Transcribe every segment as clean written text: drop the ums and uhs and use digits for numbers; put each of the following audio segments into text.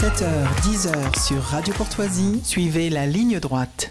7h-10h sur Radio Courtoisie, suivez la ligne droite.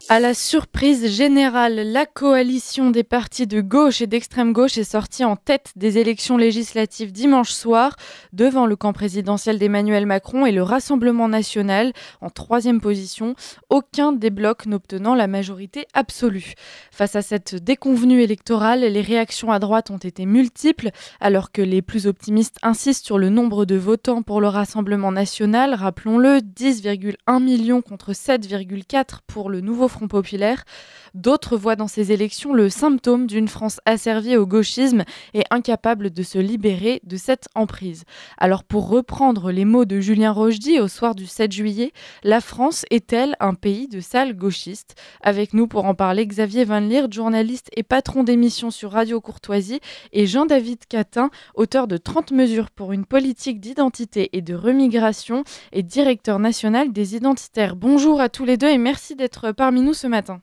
À la surprise générale, la coalition des partis de gauche et d'extrême gauche est sortie en tête des élections législatives dimanche soir, devant le camp présidentiel d'Emmanuel Macron et le Rassemblement national en troisième position, aucun des blocs n'obtenant la majorité absolue. Face à cette déconvenue électorale, les réactions à droite ont été multiples, alors que les plus optimistes insistent sur le nombre de votants pour le Rassemblement national, rappelons-le, 10,1 millions contre 7,4 pour le nouveau Front populaire. D'autres voient dans ces élections le symptôme d'une France asservie au gauchisme et incapable de se libérer de cette emprise. Alors pour reprendre les mots de Julien Rochdy au soir du 7 juillet, la France est-elle un pays de sales gauchistes ? Avec nous pour en parler, Xavier Van Lierde, journaliste et patron d'émission sur Radio Courtoisie, et Jean-David Catin, auteur de 30 mesures pour une politique d'identité et de remigration et directeur national des identitaires. Bonjour à tous les deux et merci d'être parmi nous ce matin.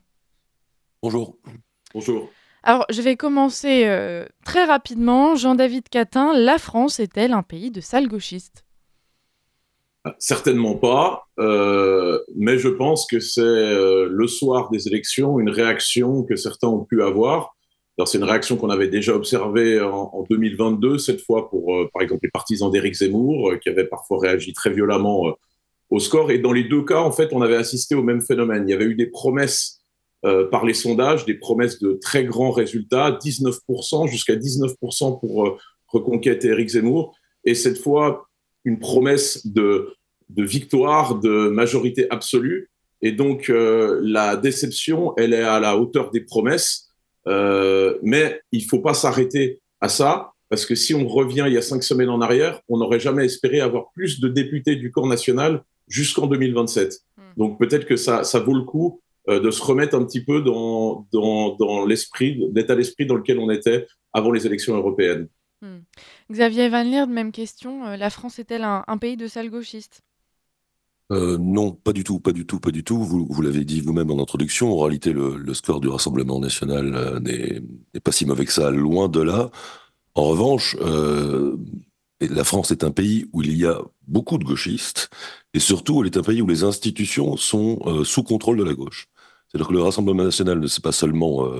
Bonjour. Bonjour. Alors, je vais commencer très rapidement. Jean-David Catin, la France est-elle un pays de sales gauchistes ? Certainement pas, mais je pense que c'est le soir des élections une réaction que certains ont pu avoir. Alors, c'est une réaction qu'on avait déjà observée en 2022, cette fois pour, par exemple, les partisans d'Éric Zemmour, qui avaient parfois réagi très violemment au score. Et dans les deux cas, en fait, on avait assisté au même phénomène. Il y avait eu des promesses par les sondages, des promesses de très grands résultats, 19%, jusqu'à 19% pour reconquête Éric Zemmour. Et cette fois, une promesse de victoire, de majorité absolue. Et donc, la déception, elle est à la hauteur des promesses. Mais il ne faut pas s'arrêter à ça, parce que si on revient il y a 5 semaines en arrière, on n'aurait jamais espéré avoir plus de députés du corps national jusqu'en 2027. Donc, peut-être que ça vaut le coup de se remettre un petit peu dans l'état d'esprit dans lequel on était avant les élections européennes. Xavier Van Lierde, même question. La France est-elle un pays de sales gauchistes ? Non, pas du tout. Vous l'avez dit vous-même en introduction. En réalité, le score du Rassemblement national n'est pas si mauvais que ça, loin de là. En revanche, la France est un pays où il y a beaucoup de gauchistes, et surtout, elle est un pays où les institutions sont sous contrôle de la gauche. C'est-à-dire que le Rassemblement national ne s'est pas seulement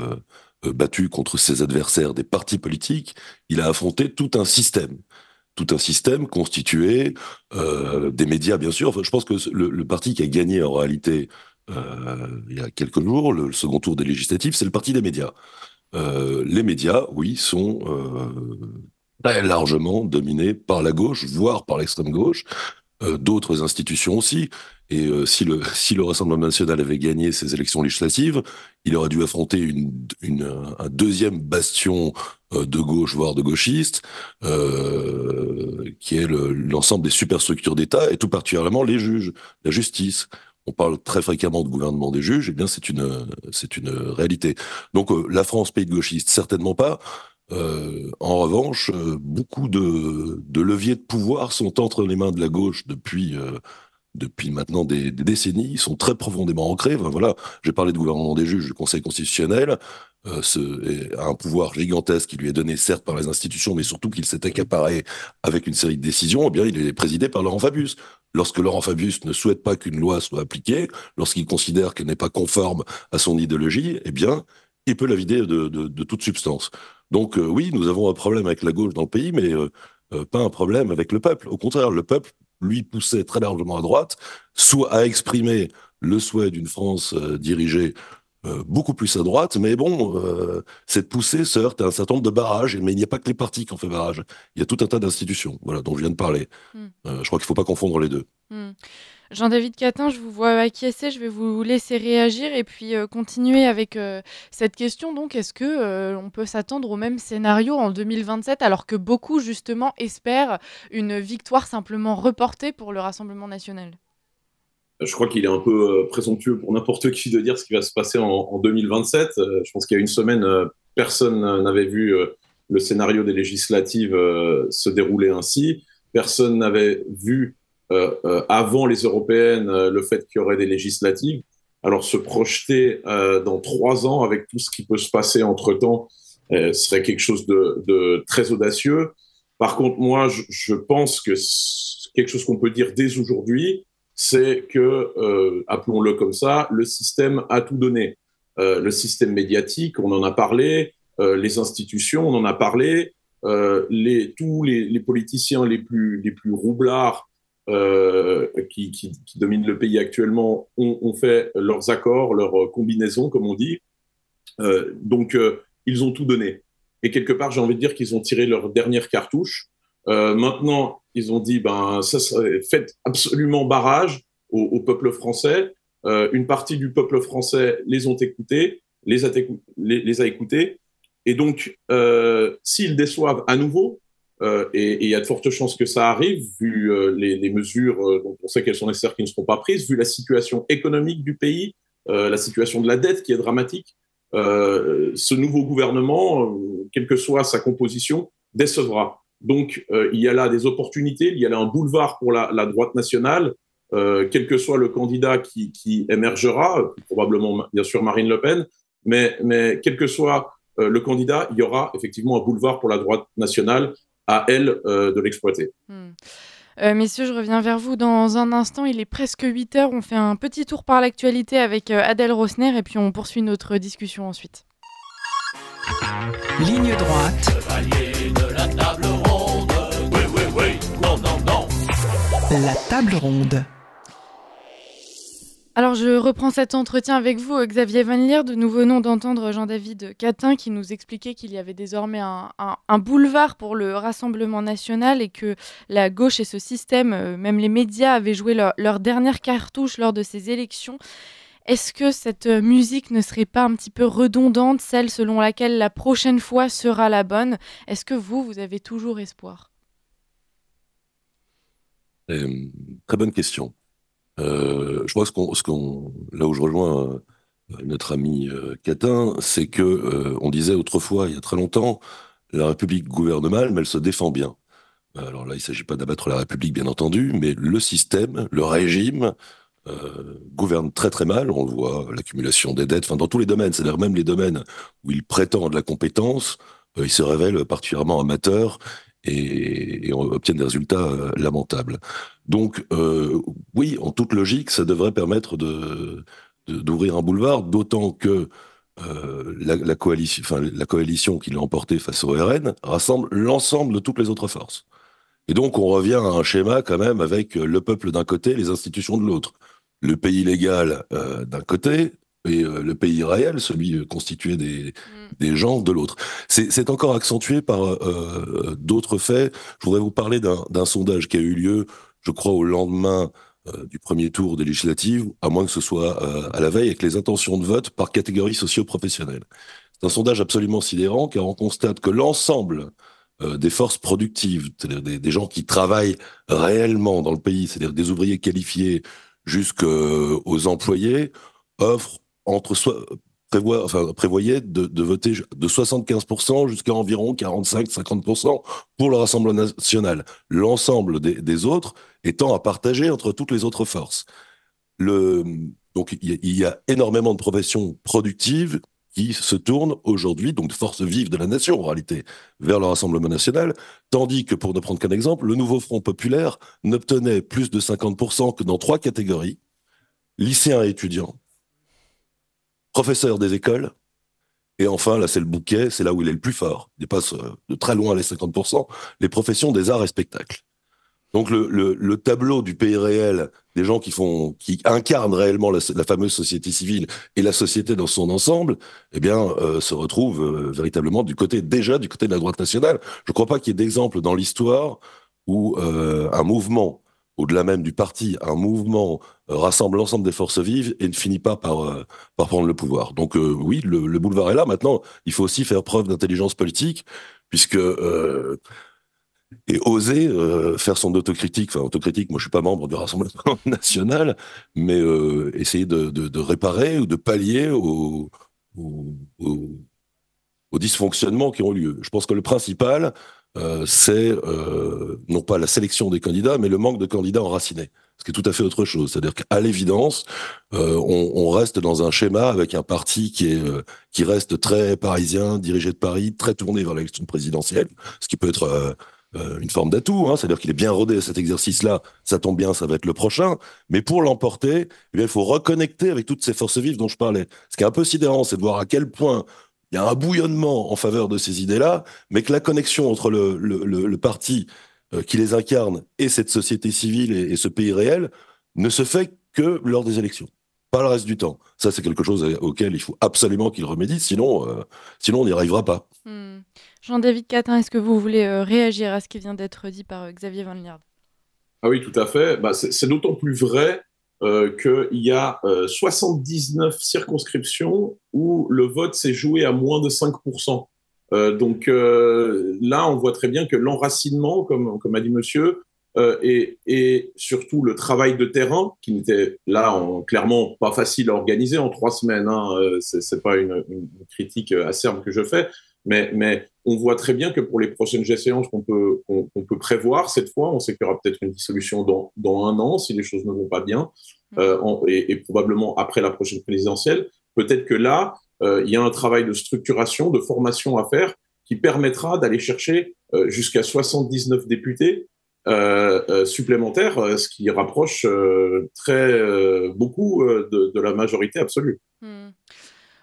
battu contre ses adversaires des partis politiques, il a affronté tout un système constitué des médias, bien sûr. Enfin, je pense que le parti qui a gagné en réalité il y a quelques jours, le second tour des législatives, c'est le parti des médias. Les médias, oui, sont très largement dominés par la gauche, voire par l'extrême gauche. D'autres institutions aussi. Et si le Rassemblement national avait gagné ces élections législatives, il aurait dû affronter un deuxième bastion de gauche, voire de gauchistes, qui est l'ensemble des superstructures d'État, et tout particulièrement les juges, la justice. On parle très fréquemment de gouvernement des juges, et bien c'est une réalité. Donc la France, pays de gauchistes, certainement pas. En revanche, beaucoup de leviers de pouvoir sont entre les mains de la gauche depuis maintenant des décennies. Ils sont très profondément ancrés. Enfin, voilà, j'ai parlé de gouvernement des juges, du Conseil constitutionnel a un pouvoir gigantesque qui lui est donné certes par les institutions, mais surtout qu'il s'est accaparé avec une série de décisions. Eh bien, il est présidé par Laurent Fabius. Lorsque Laurent Fabius ne souhaite pas qu'une loi soit appliquée, lorsqu'il considère qu'elle n'est pas conforme à son idéologie, eh bien, il peut la vider de toute substance. Donc oui, nous avons un problème avec la gauche dans le pays, mais pas un problème avec le peuple. Au contraire, le peuple, lui, poussait très largement à droite, soit à exprimer le souhait d'une France dirigée beaucoup plus à droite, mais bon, cette poussée se heurte à un certain nombre de barrages, mais il n'y a pas que les partis qui ont fait barrage. Il y a tout un tas d'institutions, voilà, dont je viens de parler. Je crois qu'il ne faut pas confondre les deux. Jean-David Catin, je vous vois acquiescer, je vais vous laisser réagir et puis continuer avec cette question. Donc, est-ce que on peut s'attendre au même scénario en 2027 alors que beaucoup, justement, espèrent une victoire simplement reportée pour le Rassemblement national ? Je crois qu'il est un peu présomptueux pour n'importe qui de dire ce qui va se passer en 2027. Je pense qu'il y a une semaine, personne n'avait vu le scénario des législatives se dérouler ainsi. Personne n'avait vu avant les européennes le fait qu'il y aurait des législatives. Alors se projeter dans 3 ans avec tout ce qui peut se passer entre-temps serait quelque chose de très audacieux. Par contre, moi, je pense que quelque chose qu'on peut dire dès aujourd'hui, c'est que, appelons-le comme ça, le système a tout donné. Le système médiatique, on en a parlé, les institutions, on en a parlé, tous les politiciens les plus roublards qui dominent le pays actuellement ont fait leurs accords, leurs combinaisons, comme on dit. Donc, ils ont tout donné. Et quelque part, j'ai envie de dire qu'ils ont tiré leur dernière cartouche. Maintenant, ils ont dit, faites absolument barrage au peuple français. Une partie du peuple français les ont écoutés, les a écoutés. Et donc, s'ils déçoivent à nouveau, et il y a de fortes chances que ça arrive, vu les mesures dont on sait qu'elles sont nécessaires qui ne seront pas prises, vu la situation économique du pays, la situation de la dette qui est dramatique, ce nouveau gouvernement, quelle que soit sa composition, décevra. Donc, il y a là des opportunités, il y a là un boulevard pour la droite nationale, quel que soit le candidat qui émergera, probablement bien sûr Marine Le Pen, mais quel que soit le candidat, il y aura effectivement un boulevard pour la droite nationale, à elle de l'exploiter. Messieurs, je reviens vers vous dans un instant. Il est presque 8h. On fait un petit tour par l'actualité avec Adèle Rosner et puis on poursuit notre discussion ensuite. Ligne droite. Chevalier de la table ronde. Oui, oui, oui. Non, non, non. La table ronde. Alors, je reprends cet entretien avec vous, Xavier Van Lierde. Nous venons d'entendre Jean-David Catin qui nous expliquait qu'il y avait désormais un boulevard pour le Rassemblement national et que la gauche et ce système, même les médias, avaient joué leur dernière cartouche lors de ces élections. Est-ce que cette musique ne serait pas un petit peu redondante, celle selon laquelle la prochaine fois sera la bonne ? Est-ce que vous avez toujours espoir ? Très bonne question. Je crois là où je rejoins notre ami Catin, c'est que on disait autrefois, il y a très longtemps, la République gouverne mal, mais elle se défend bien. Alors là, il ne s'agit pas d'abattre la République, bien entendu, mais le système, le régime, gouverne très très mal. On le voit, l'accumulation des dettes, dans tous les domaines, c'est-à-dire même les domaines où il prétend de la compétence, il se révèle particulièrement amateur et on obtient des résultats lamentables. Donc, oui, en toute logique, ça devrait permettre d'ouvrir un boulevard, d'autant que la coalition qui l'a emporté face au RN rassemble l'ensemble de toutes les autres forces. Et donc, on revient à un schéma quand même avec le peuple d'un côté, les institutions de l'autre. Le pays légal d'un côté et le pays réel, celui constitué des gens de l'autre. C'est encore accentué par d'autres faits. Je voudrais vous parler d'un sondage qui a eu lieu, je crois, au lendemain du premier tour des législatives, à moins que ce soit à la veille, avec les intentions de vote par catégorie socio-professionnelle. C'est un sondage absolument sidérant, car on constate que l'ensemble des forces productives, c'est-à-dire des gens qui travaillent réellement dans le pays, c'est-à-dire des ouvriers qualifiés jusqu'aux employés, prévoyait de voter de 75% jusqu'à environ 45-50% pour le Rassemblement national. L'ensemble des autres étant à partager entre toutes les autres forces. Donc il y a énormément de professions productives qui se tournent aujourd'hui, donc de forces vives de la nation en réalité, vers le Rassemblement national, tandis que, pour ne prendre qu'un exemple, le nouveau Front populaire n'obtenait plus de 50% que dans 3 catégories: lycéens et étudiants, professeurs des écoles, et enfin, là c'est le bouquet, c'est là où il est le plus fort, il dépasse de très loin les 50%, les professions des arts et spectacles. Donc le tableau du pays réel, des gens qui incarnent réellement la fameuse société civile et la société dans son ensemble, se retrouve véritablement du côté de la droite nationale. Je ne crois pas qu'il y ait d'exemple dans l'histoire où un mouvement, au-delà même du parti, un mouvement rassemble l'ensemble des forces vives et ne finit pas par prendre le pouvoir. Donc oui, le boulevard est là. Maintenant, il faut aussi faire preuve d'intelligence politique, puisque et oser faire son autocritique. Moi je suis pas membre du Rassemblement national, mais essayer de réparer ou de pallier aux dysfonctionnements qui ont lieu. Je pense que le principal, c'est non pas la sélection des candidats, mais le manque de candidats enracinés. Ce qui est tout à fait autre chose. C'est-à-dire qu'à l'évidence, on reste dans un schéma avec un parti qui reste très parisien, dirigé de Paris, très tourné vers l'élection présidentielle, ce qui peut être une forme d'atout, hein, c'est-à-dire qu'il est bien rodé à cet exercice-là, ça tombe bien, ça va être le prochain, mais pour l'emporter, eh bien, il faut reconnecter avec toutes ces forces vives dont je parlais. Ce qui est un peu sidérant, c'est de voir à quel point il y a un bouillonnement en faveur de ces idées-là, mais que la connexion entre le parti qui les incarne et cette société civile et ce pays réel ne se fait que lors des élections, pas le reste du temps. Ça, c'est quelque chose auquel il faut absolument qu'il remédie, sinon on n'y arrivera pas. Jean-David Catin, est-ce que vous voulez réagir à ce qui vient d'être dit par Xavier Van Lierde? Ah oui, tout à fait. Bah, c'est d'autant plus vrai qu'il y a 79 circonscriptions où le vote s'est joué à moins de 5%. Donc là, on voit très bien que l'enracinement, comme a dit monsieur, et surtout le travail de terrain, qui n'était là clairement pas facile à organiser en 3 semaines, hein, c'est pas une critique acerbe que je fais, mais on voit très bien que pour les prochaines échéances qu'on peut prévoir cette fois, on sait qu'il y aura peut-être une dissolution dans 1 an si les choses ne vont pas bien, et probablement après la prochaine présidentielle. Peut-être que là, il y a un travail de structuration, de formation à faire qui permettra d'aller chercher jusqu'à 79 députés supplémentaires, ce qui rapproche beaucoup de la majorité absolue.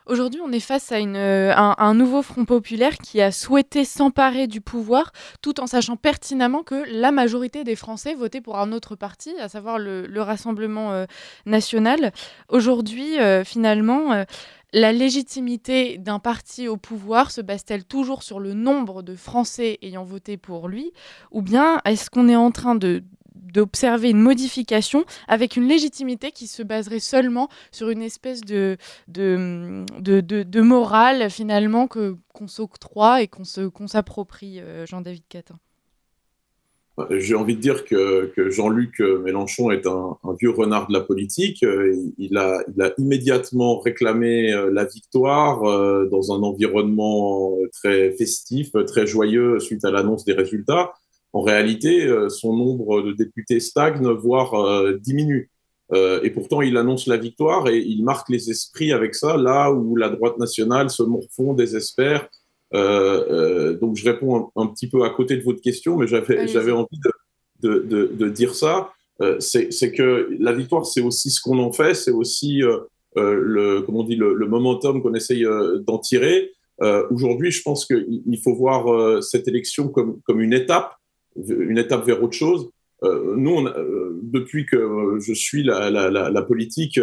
Aujourd'hui, on est face à un nouveau Front populaire qui a souhaité s'emparer du pouvoir tout en sachant pertinemment que la majorité des Français votaient pour un autre parti, à savoir le Rassemblement national. Aujourd'hui, finalement, la légitimité d'un parti au pouvoir se base-t-elle toujours sur le nombre de Français ayant voté pour lui, ou bien est-ce qu'on est en train d'observer une modification avec une légitimité qui se baserait seulement sur une espèce de morale finalement qu'on s'octroie et qu'on s'approprie, Jean-David Catin? J'ai envie de dire que Jean-Luc Mélenchon est un vieux renard de la politique. Il a immédiatement réclamé la victoire dans un environnement très festif, très joyeux suite à l'annonce des résultats. En réalité, son nombre de députés stagne, voire diminue. Et pourtant, il annonce la victoire et il marque les esprits avec ça, là où la droite nationale se morfond, désespère. Donc, je réponds un petit peu à côté de votre question, mais j'avais envie de dire ça. C'est que la victoire, c'est aussi ce qu'on en fait, c'est aussi comment on dit, le momentum qu'on essaye d'en tirer. Aujourd'hui, je pense qu'il faut voir cette élection comme une étape vers autre chose. Nous, depuis que je suis la politique,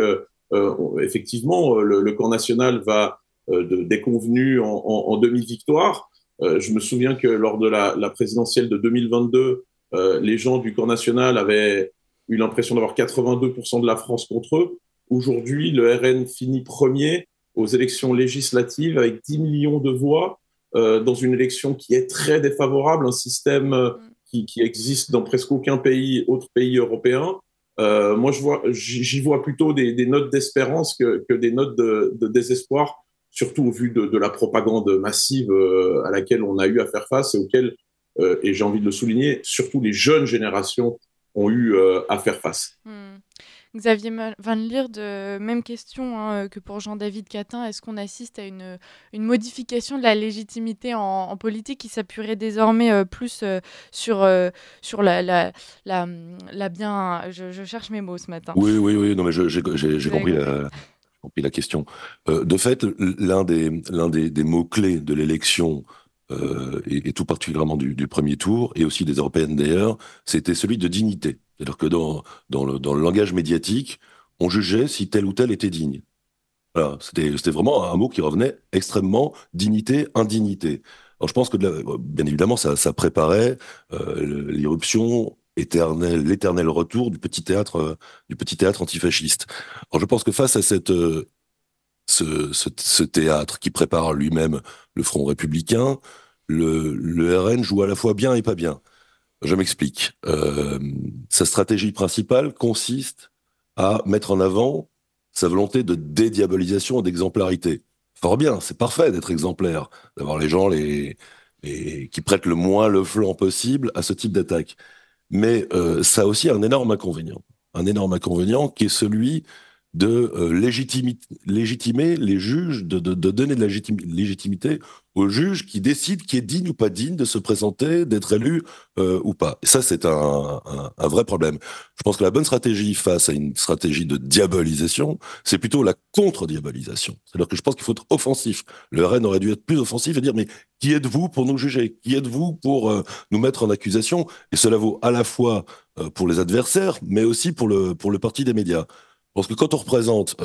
effectivement, le camp national va déconvenu en demi-victoire. Je me souviens que lors de la présidentielle de 2022, les gens du camp national avaient eu l'impression d'avoir 82% de la France contre eux. Aujourd'hui, le RN finit premier aux élections législatives avec 10 millions de voix dans une élection qui est très défavorable, un système qui existe dans presque aucun autre pays européen. Moi, j'y vois plutôt des notes d'espérance que des notes de désespoir, surtout au vu de la propagande massive à laquelle on a eu à faire face et auquel, et j'ai envie de le souligner, surtout les jeunes générations ont eu à faire face. Xavier Van Lierde, même question que pour Jean-David Catin. Est-ce qu'on assiste à une modification de la légitimité en politique qui s'appuierait désormais plus sur la bien... Je cherche mes mots ce matin. Oui, non, mais j'ai compris la question. De fait, l'un des mots-clés de l'élection, et tout particulièrement du premier tour, et aussi des européennes d'ailleurs, c'était celui de dignité. C'est-à-dire que dans le langage médiatique, on jugeait si tel ou tel était digne. Voilà, c'était vraiment un mot qui revenait extrêmement dignité, indignité. Alors je pense que bien évidemment, ça préparait l'irruption éternelle, l'éternel retour du petit théâtre antifasciste. Alors je pense que face à ce théâtre qui prépare lui-même le Front républicain, le RN joue à la fois bien et pas bien. Je m'explique. Sa stratégie principale consiste à mettre en avant sa volonté de dédiabolisation et d'exemplarité. Fort bien, c'est parfait d'être exemplaire, d'avoir les gens qui prêtent le moins le flanc possible à ce type d'attaque. Mais ça a aussi un énorme inconvénient qui est celui de légitimer les juges, de donner de la légitimité aux juges qui décident qui est digne ou pas digne de se présenter, d'être élu ou pas. Et ça, c'est un vrai problème. Je pense que la bonne stratégie face à une stratégie de diabolisation, c'est plutôt la contre-diabolisation. C'est-à-dire que je pense qu'il faut être offensif. Le RN aurait dû être plus offensif et dire, mais qui êtes-vous pour nous juger? Qui êtes-vous pour nous mettre en accusation? Et cela vaut à la fois pour les adversaires, mais aussi pour le parti des médias. Parce que quand on représente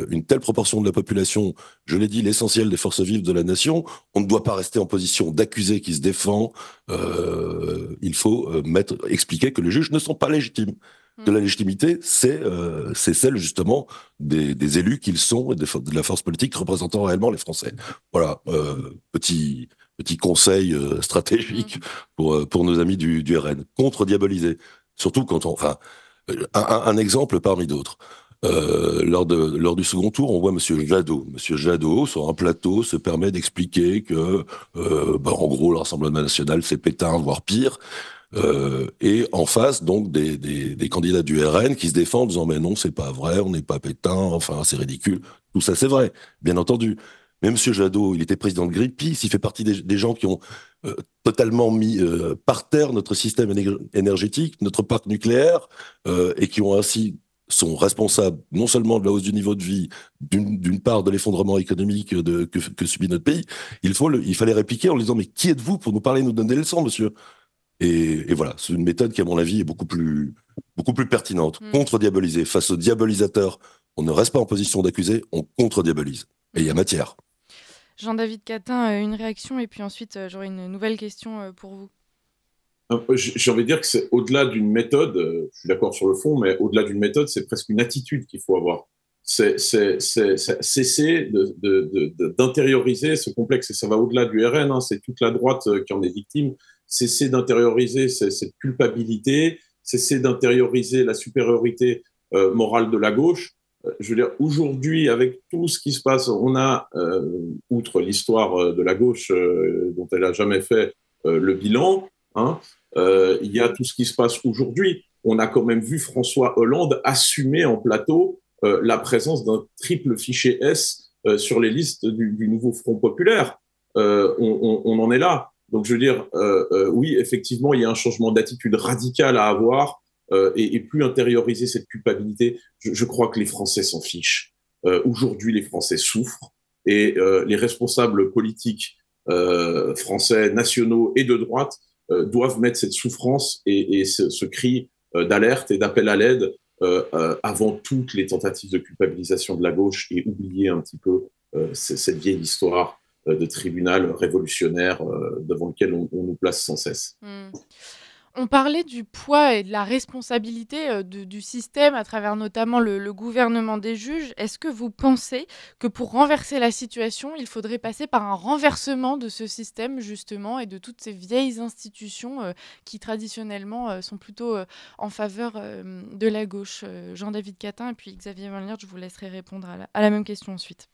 une telle proportion de la population, je l'ai dit, l'essentiel des forces vives de la nation, on ne doit pas rester en position d'accusé qui se défend. Il faut expliquer que les juges ne sont pas légitimes. Que la légitimité, c'est celle justement des élus qu'ils sont et de la force politique représentant réellement les Français. Voilà, petit conseil stratégique pour nos amis du RN. Contre-diaboliser. Surtout quand un exemple parmi d'autres. Lors du second tour, on voit Monsieur Jadot. Monsieur Jadot, sur un plateau, se permet d'expliquer que, en gros, le Rassemblement national, c'est Pétain, voire pire. Et en face, donc, des candidats du RN qui se défendent en disant, mais non, c'est pas vrai, on n'est pas Pétain, enfin, c'est ridicule. Tout ça, c'est vrai, bien entendu. Mais Monsieur Jadot, il était président de Greenpeace, il fait partie des gens qui ont totalement mis par terre notre système énergétique, notre parc nucléaire, et qui ont ainsi sont responsables non seulement de la hausse du niveau de vie, d'une part de l'effondrement économique que subit notre pays. Il fallait répliquer en lui disant, mais qui êtes-vous pour nous parler, nous donner des leçons, monsieur? Et voilà, c'est une méthode qui, à mon avis, est beaucoup plus pertinente. Contre-diaboliser. Face aux diabolisateurs, on ne reste pas en position d'accuser, on contre-diabolise. Et il y a matière. Jean-David Catin, une réaction, et puis ensuite, j'aurai une nouvelle question pour vous. J'ai envie de dire que c'est au-delà d'une méthode, je suis d'accord sur le fond, mais au-delà d'une méthode, c'est presque une attitude qu'il faut avoir. C'est cesser d'intérioriser ce complexe, et ça va au-delà du RN, hein, c'est toute la droite qui en est victime, cesser d'intérioriser cette culpabilité, cesser d'intérioriser la supériorité morale de la gauche. Je veux dire, aujourd'hui, avec tout ce qui se passe, on a, outre l'histoire de la gauche dont elle n'a jamais fait le bilan, hein, il y a tout ce qui se passe aujourd'hui. On a quand même vu François Hollande assumer en plateau la présence d'un triple fichier S sur les listes du nouveau Front populaire. On en est là. Donc, je veux dire, oui, effectivement, il y a un changement d'attitude radical à avoir et plus intérioriser cette culpabilité. Je crois que les Français s'en fichent. Aujourd'hui, les Français souffrent et les responsables politiques français, nationaux et de droite doivent mettre cette souffrance et ce cri d'alerte et d'appel à l'aide avant toutes les tentatives de culpabilisation de la gauche et oublier un petit peu cette vieille histoire de tribunal révolutionnaire devant lequel on nous place sans cesse. On parlait du poids et de la responsabilité du système à travers notamment le gouvernement des juges. Est-ce que vous pensez que pour renverser la situation, il faudrait passer par un renversement de ce système justement et de toutes ces vieilles institutions qui traditionnellement sont plutôt en faveur de la gauche? Jean-David Catin et puis Xavier Van Liert, je vous laisserai répondre à la même question ensuite.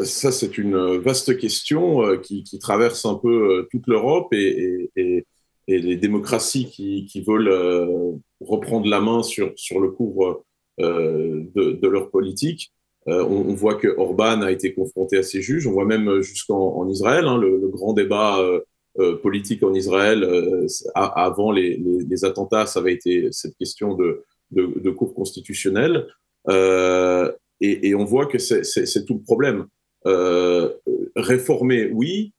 Ça, c'est une vaste question qui traverse un peu toute l'Europe et les démocraties qui veulent reprendre la main sur le cours de leur politique. On voit que Orban a été confronté à ces juges. On voit même jusqu'en Israël, hein, le grand débat politique en Israël avant les attentats, ça avait été cette question de cour constitutionnelle. Et on voit que c'est tout le problème. Réformer, oui.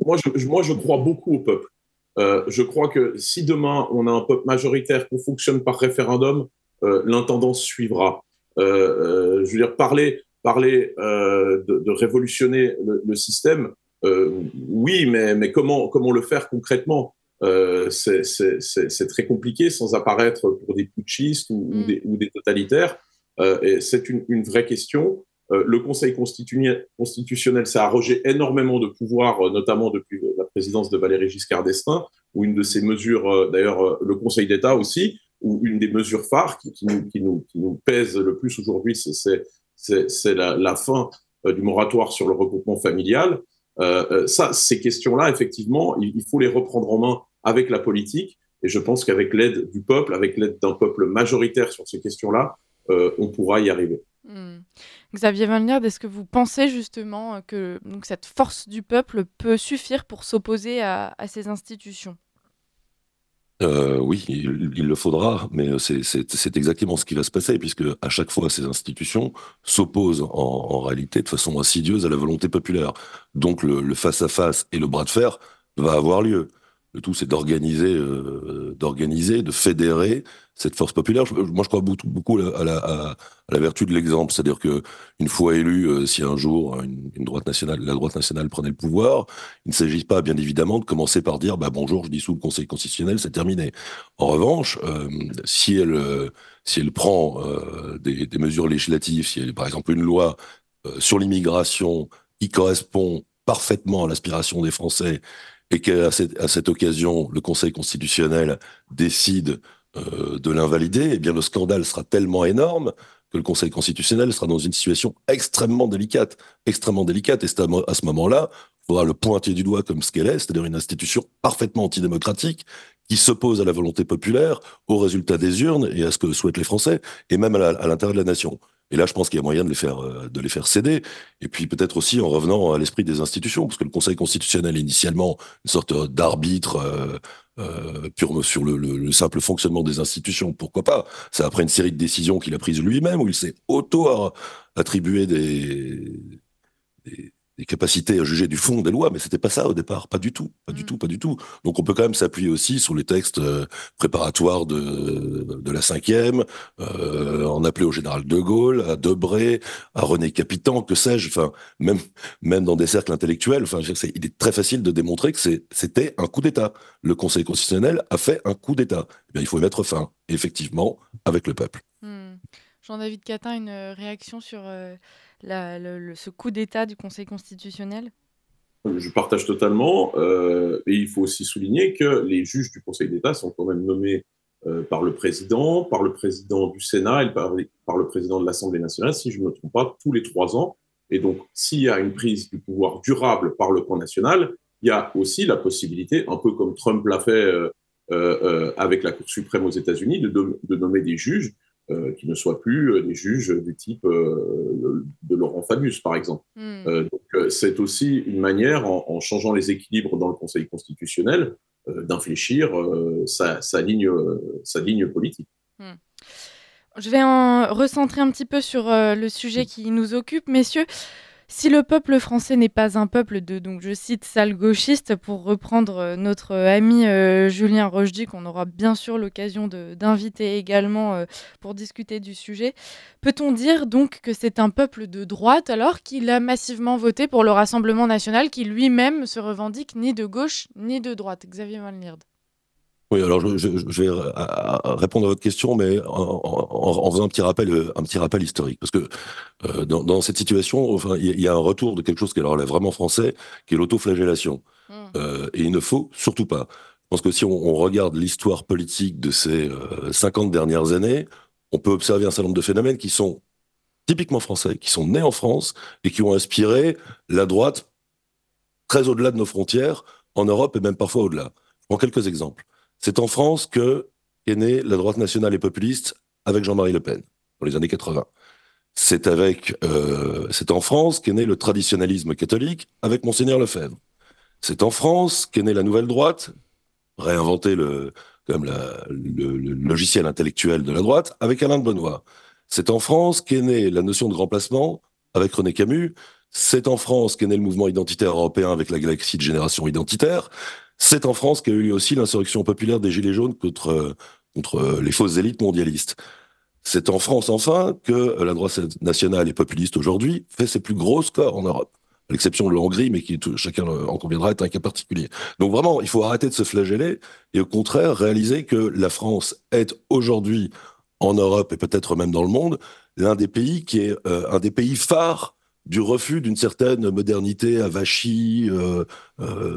Moi, je crois beaucoup au peuple. Je crois que si demain, on a un peuple majoritaire, qu'on fonctionne par référendum, l'intendance suivra. Je veux dire, parler de révolutionner le système, oui, mais comment le faire concrètement? C'est très compliqué sans apparaître pour des putschistes ou des totalitaires. Et c'est une vraie question. Le Conseil constitutionnel s'est arrogé énormément de pouvoir, notamment depuis la présidence de Valéry Giscard d'Estaing, où une de ces mesures, d'ailleurs le Conseil d'État aussi, où une des mesures phares qui nous pèse le plus aujourd'hui, c'est la fin du moratoire sur le regroupement familial. Ces questions-là, effectivement, il faut les reprendre en main avec la politique. Et je pense qu'avec l'aide du peuple, avec l'aide d'un peuple majoritaire sur ces questions-là, on pourra y arriver. Xavier Van Lierde, est-ce que vous pensez justement que donc, cette force du peuple peut suffire pour s'opposer à ces institutions ? Oui, il le faudra, mais c'est exactement ce qui va se passer, puisque à chaque fois, ces institutions s'opposent en réalité de façon insidieuse à la volonté populaire. Donc le face-à-face et le bras de fer va avoir lieu. Le tout, c'est d'organiser, de fédérer cette force populaire. Moi, je crois beaucoup à la vertu de l'exemple. C'est-à-dire que une fois élu, si un jour la droite nationale prenait le pouvoir, il ne s'agit pas, bien évidemment, de commencer par dire bah, bonjour, je dissous le Conseil constitutionnel, c'est terminé. En revanche, si elle prend des mesures législatives, si elle, par exemple une loi sur l'immigration qui correspond parfaitement à l'aspiration des Français et qu'à cette occasion, le Conseil constitutionnel décide de l'invalider, eh bien le scandale sera tellement énorme que le Conseil constitutionnel sera dans une situation extrêmement délicate, et c'est à ce moment-là, il faudra le pointer du doigt comme ce qu'elle est, c'est-à-dire une institution parfaitement antidémocratique qui s'oppose à la volonté populaire, aux résultats des urnes et à ce que souhaitent les Français, et même à l'intérieur de la nation. Et là, je pense qu'il y a moyen de les faire céder. Et puis peut-être aussi en revenant à l'esprit des institutions, parce que le Conseil constitutionnel, initialement, une sorte d'arbitre purement sur le simple fonctionnement des institutions, pourquoi pas. C'est après une série de décisions qu'il a prises lui-même, où il s'est auto-attribué des capacités à juger du fond des lois, mais c'était pas ça au départ, pas du tout. Donc on peut quand même s'appuyer aussi sur les textes préparatoires de la cinquième, en appeler au général de Gaulle, à Debré, à René Capitan, que sais-je, enfin, même dans des cercles intellectuels, enfin, il est très facile de démontrer que c'était un coup d'État. Le Conseil constitutionnel a fait un coup d'État. Eh bien, il faut y mettre fin, effectivement, avec le peuple. Jean-David Catin, une réaction sur ce coup d'État du Conseil constitutionnel ? Je partage totalement. Et il faut aussi souligner que les juges du Conseil d'État sont quand même nommés par le président du Sénat et par le président de l'Assemblée nationale, si je ne me trompe pas, tous les 3 ans. Et donc, s'il y a une prise du pouvoir durable par le camp national, il y a aussi la possibilité, un peu comme Trump l'a fait avec la Cour suprême aux États-Unis, de nommer des juges qui ne soient plus des juges du type de Laurent Fabius, par exemple. Donc, c'est aussi une manière, en changeant les équilibres dans le Conseil constitutionnel, d'infléchir sa ligne politique. Je vais en recentrer un petit peu sur le sujet qui nous occupe, messieurs. Si le peuple français n'est pas un peuple de, donc je cite, sales gauchistes, pour reprendre notre ami Julien Rochdy, qu'on aura bien sûr l'occasion d'inviter également pour discuter du sujet, peut-on dire donc que c'est un peuple de droite alors qu'il a massivement voté pour le Rassemblement national qui lui-même se revendique ni de gauche ni de droite ? Xavier Van Lierde. Oui, alors je vais répondre à votre question, mais en faisant un petit rappel historique, parce que dans cette situation, enfin, il y a un retour de quelque chose qui est alors là vraiment français, qui est l'autoflagellation. Et il ne faut surtout pas. Je pense que si on regarde l'histoire politique de ces 50 dernières années, on peut observer un certain nombre de phénomènes qui sont typiquement français, qui sont nés en France et qui ont inspiré la droite très au-delà de nos frontières, en Europe et même parfois au-delà. Je prends quelques exemples. C'est en France qu'est née la droite nationale et populiste avec Jean-Marie Le Pen, dans les années 80. C'est en France qu'est né le traditionnalisme catholique avec Monseigneur Lefebvre. C'est en France qu'est née la nouvelle droite, réinventer le logiciel intellectuel de la droite, avec Alain de Benoît. C'est en France qu'est née la notion de grand placement avec René Camus. C'est en France qu'est né le mouvement identitaire européen avec la galaxie de génération identitaire. C'est en France qu'a eu lieu aussi l'insurrection populaire des Gilets jaunes contre les fausses élites mondialistes. C'est en France, enfin, que la droite nationale et populiste aujourd'hui fait ses plus gros scores en Europe, à l'exception de la Hongrie, mais qui, chacun en conviendra, est un cas particulier. Donc vraiment, il faut arrêter de se flageller et au contraire réaliser que la France est aujourd'hui, en Europe et peut-être même dans le monde, l'un des pays qui est un des pays phares du refus d'une certaine modernité avachie,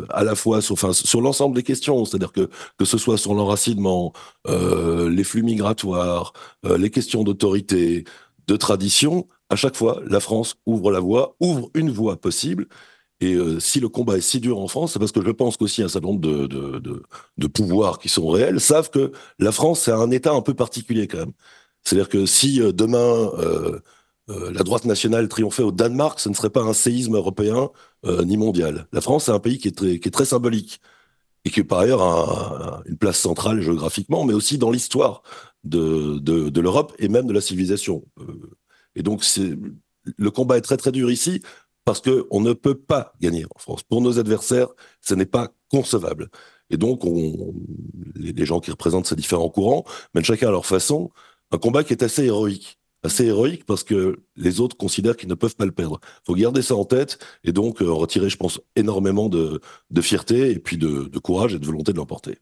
à la fois sur l'ensemble des questions, c'est-à-dire que ce soit sur l'enracinement, les flux migratoires, les questions d'autorité, de tradition, à chaque fois, la France ouvre une voie possible. Et si le combat est si dur en France, c'est parce que je pense qu'aussi un certain nombre de pouvoirs qui sont réels savent que la France, c'est un État un peu particulier quand même. C'est-à-dire que si demain la droite nationale triomphait au Danemark, ce ne serait pas un séisme européen ni mondial. La France, c'est un pays qui est très symbolique et qui, par ailleurs, a une place centrale géographiquement, mais aussi dans l'histoire de l'Europe et même de la civilisation. Et donc, le combat est très, très dur ici parce qu'on ne peut pas gagner en France. Pour nos adversaires, ce n'est pas concevable. Et donc, les gens qui représentent ces différents courants mènent chacun à leur façon un combat qui est assez héroïque. Assez héroïque parce que les autres considèrent qu'ils ne peuvent pas le perdre. Il faut garder ça en tête et donc retirer, je pense, énormément de fierté et puis de courage et de volonté de l'emporter.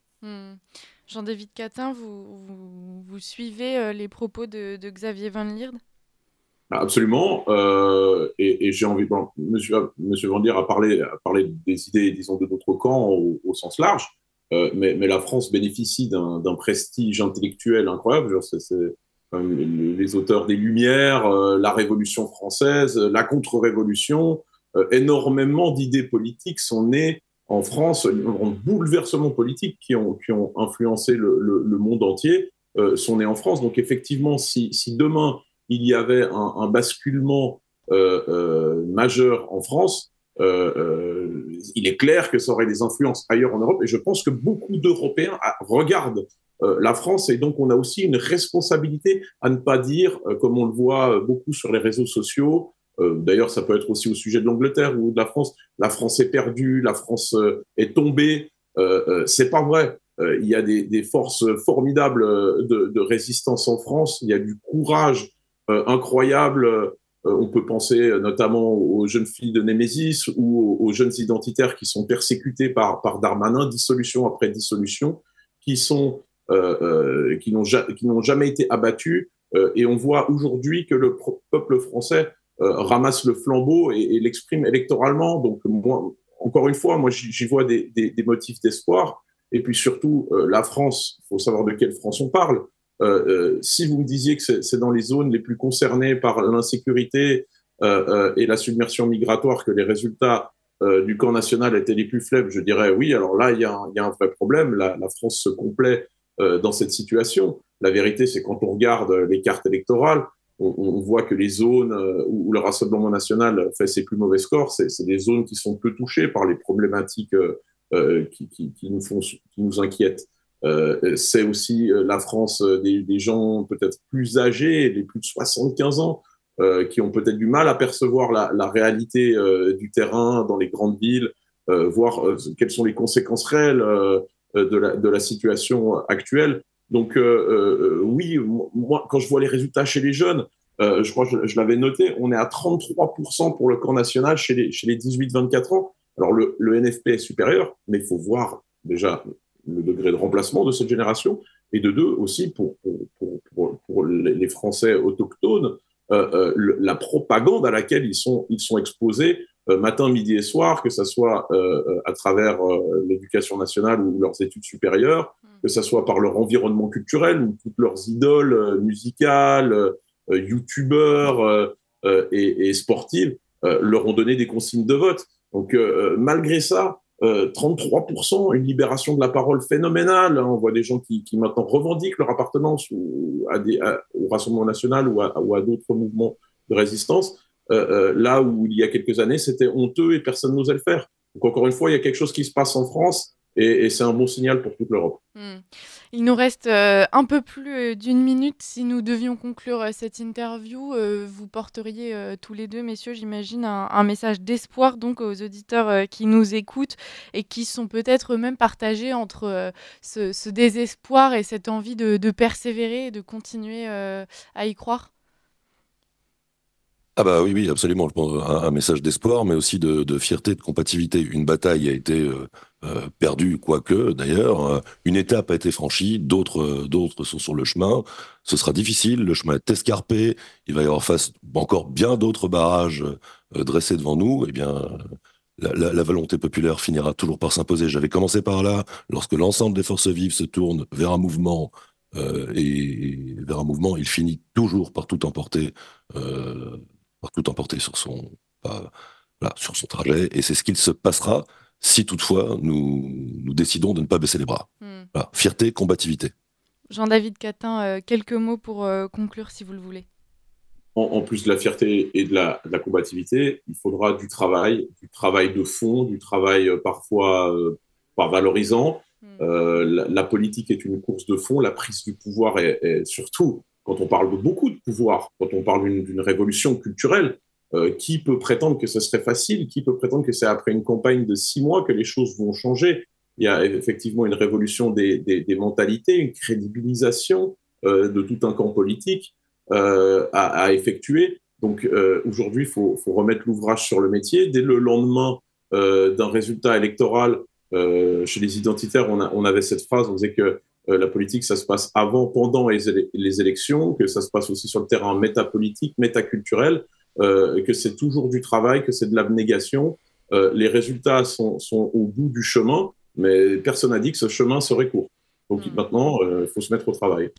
Jean-David Catin, vous suivez les propos de Xavier Van Lierde? Absolument. Et j'ai envie. Bon, Monsieur Van Lier a parlé des idées, disons, de notre camp au sens large. Mais la France bénéficie d'un prestige intellectuel incroyable. Genre, c'est les auteurs des Lumières, la Révolution française, la contre-révolution. Énormément d'idées politiques sont nées en France, un bouleversement politique qui ont influencé le monde entier, sont nés en France. Donc effectivement, si demain il y avait un basculement majeur en France, il est clair que ça aurait des influences ailleurs en Europe. Et je pense que beaucoup d'Européens regardent la France, et donc on a aussi une responsabilité à ne pas dire, comme on le voit beaucoup sur les réseaux sociaux, d'ailleurs ça peut être aussi au sujet de l'Angleterre ou de la France est perdue, la France est tombée. C'est pas vrai. Il y a des forces formidables de résistance en France, il y a du courage incroyable. On peut penser notamment aux jeunes filles de Némésis ou aux jeunes identitaires qui sont persécutés par Darmanin, dissolution après dissolution, qui n'ont jamais été abattus. Et on voit aujourd'hui que le peuple français ramasse le flambeau et l'exprime électoralement. Donc, moi, encore une fois, moi, j'y vois des motifs d'espoir. Et puis surtout, la France, il faut savoir de quelle France on parle. Si vous me disiez que c'est dans les zones les plus concernées par l'insécurité et la submersion migratoire que les résultats du camp national étaient les plus faibles, je dirais oui, alors là, il y a un vrai problème. La France se complaît dans cette situation. La vérité, c'est quand on regarde les cartes électorales, on voit que les zones où le Rassemblement national fait ses plus mauvais scores, c'est des zones qui sont peu touchées par les problématiques qui nous inquiètent. C'est aussi la France des gens peut-être plus âgés, les plus de 75 ans, qui ont peut-être du mal à percevoir la réalité du terrain dans les grandes villes, voir quelles sont les conséquences réelles de la situation actuelle. Donc oui, moi, quand je vois les résultats chez les jeunes, je crois que je l'avais noté, on est à 33% pour le camp national chez les 18-24 ans. Alors le NFP est supérieur, mais il faut voir déjà le degré de remplacement de cette génération, et de deux aussi pour les Français autochtones, la propagande à laquelle ils sont exposés matin, midi et soir, que ce soit à travers l'éducation nationale ou leurs études supérieures, que ce soit par leur environnement culturel ou toutes leurs idoles musicales, youtubeurs et sportives leur ont donné des consignes de vote. Donc malgré ça, 33%, une libération de la parole phénoménale. On voit des gens qui maintenant revendiquent leur appartenance au Rassemblement national ou à d'autres mouvements de résistance, là où il y a quelques années, c'était honteux et personne n'osait le faire. Donc encore une fois, il y a quelque chose qui se passe en France et c'est un bon signal pour toute l'Europe. Il nous reste un peu plus d'une minute. Si nous devions conclure cette interview, vous porteriez tous les deux, messieurs, j'imagine, un message d'espoir donc aux auditeurs qui nous écoutent et qui sont peut-être eux-mêmes partagés entre ce désespoir et cette envie de persévérer et de continuer à y croire. Ah bah oui, absolument. Je pense un message d'espoir, mais aussi de fierté, de compatibilité. Une bataille a été perdue, quoique d'ailleurs. Une étape a été franchie, d'autres sont sur le chemin. Ce sera difficile, le chemin est escarpé. Il va y avoir encore bien d'autres barrages dressés devant nous. Eh bien, la volonté populaire finira toujours par s'imposer. J'avais commencé par là, lorsque l'ensemble des forces vives se tournent vers un mouvement, et vers un mouvement, il finit toujours par tout emporter. Sur son trajet, et c'est ce qu'il se passera si toutefois nous décidons de ne pas baisser les bras. Voilà. Fierté, combativité. Jean-David Catin, quelques mots pour conclure si vous le voulez. En plus de la fierté et de la combativité, il faudra du travail de fond, du travail parfois pas valorisant. La politique est une course de fond, la prise du pouvoir est surtout, quand on parle de beaucoup de pouvoir, quand on parle d'une révolution culturelle, qui peut prétendre que ce serait facile? Qui peut prétendre que c'est après une campagne de 6 mois que les choses vont changer? Il y a effectivement une révolution des mentalités, une crédibilisation de tout un camp politique à effectuer. Donc aujourd'hui, il faut remettre l'ouvrage sur le métier. Dès le lendemain d'un résultat électoral, chez les identitaires, on avait cette phrase, on disait que la politique, ça se passe avant, pendant les élections, que ça se passe aussi sur le terrain métapolitique, métaculturel, que c'est toujours du travail, que c'est de l'abnégation. Les résultats sont au bout du chemin, mais personne n'a dit que ce chemin serait court. Donc maintenant, il faut se mettre au travail.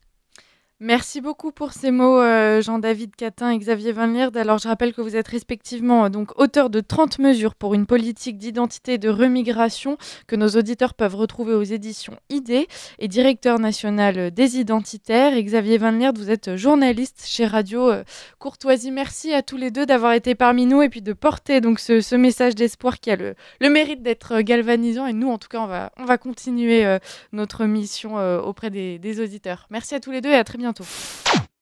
Merci beaucoup pour ces mots, Jean-David Catin et Xavier Van Lierde. Alors, je rappelle que vous êtes respectivement donc auteurs de 30 mesures pour une politique d'identité et de remigration que nos auditeurs peuvent retrouver aux éditions ID et directeur national des identitaires. Et Xavier Van Lierde, vous êtes journaliste chez Radio Courtoisie. Merci à tous les deux d'avoir été parmi nous et puis de porter donc ce message d'espoir qui a le mérite d'être galvanisant. Et nous, en tout cas, on va continuer notre mission auprès des auditeurs. Merci à tous les deux et à très bientôt.